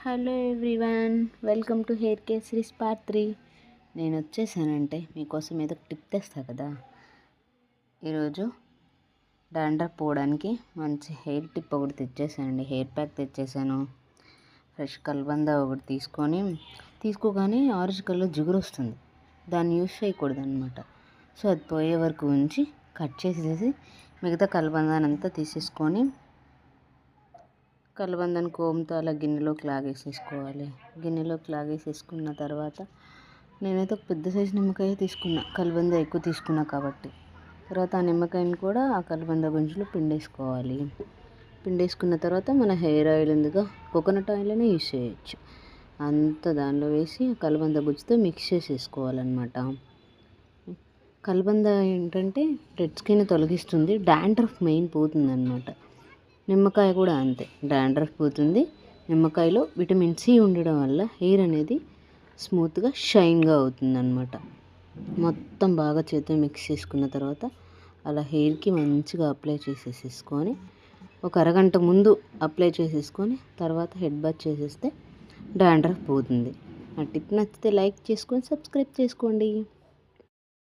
Hello everyone, welcome to hair care series part 3. నేను వచ్చేసానంటే మీకోసం ఏదో టిప్ తెస్తా కదా. ఈరోజు డాండ్రఫ్ పోవడానికి మంచి హెయిర్ టిప్ ఒకటి తెచ్చేసానండి. హెయిర్ ప్యాక్ తెచ్చేసాను. ఫ్రెష్ కల్బంద ఒకటి తీసుకోగానే ఆరెంజ్ కలర్ జిగురు వస్తుంది. దాన్ని యూస్ చేయకూడదు అనమాట. సో అది పోయే వరకు ఉంచి కట్ చేసేసి మిగతా కల్బందానంతా తీసేసుకొని కలబందని కోమ్తో అలా గిన్నెలోకి లాగేసేసుకోవాలి. గిన్నెలోకి లాగేసేసుకున్న తర్వాత నేనైతే ఒక పెద్ద సైజు నిమ్మకాయ తీసుకున్నా, కలబంద ఎక్కువ తీసుకున్నా కాబట్టి. తర్వాత ఆ నిమ్మకాయని కూడా ఆ కలబంద గుంజులో పిండేసుకోవాలి. పిండేసుకున్న తర్వాత మన హెయిర్ ఆయిల్ ఉందిగా, కోకోనట్ ఆయిల్ అయినా యూస్ చేయొచ్చు. అంతా దానిలో వేసి కలబంద గుజ్జుతో మిక్స్ చేసేసుకోవాలన్నమాట. కలబంద ఏంటంటే డెడ్ స్కిన్ తొలగిస్తుంది, డాండ్రఫ్ మెయిన్ పోతుందన్నమాట. నిమ్మకాయ కూడా అంతే, డాండ్రఫ్ పోతుంది. నిమ్మకాయలో విటమిన్ సి ఉండడం వల్ల హెయిర్ అనేది స్మూత్గా షైన్గా అవుతుందన్నమాట. మొత్తం బాగా చేతితో మిక్స్ చేసుకున్న తర్వాత అలా హెయిర్కి మంచిగా అప్లై చేసేసుకొని ఒక అరగంట ముందు అప్లై చేసేసుకొని తర్వాత హెడ్ బాత్ చేసేస్తే డాండ్రఫ్ పోతుంది. ఆ టిప్ నచ్చితే లైక్ చేసుకొని సబ్స్క్రైబ్ చేసుకోండి.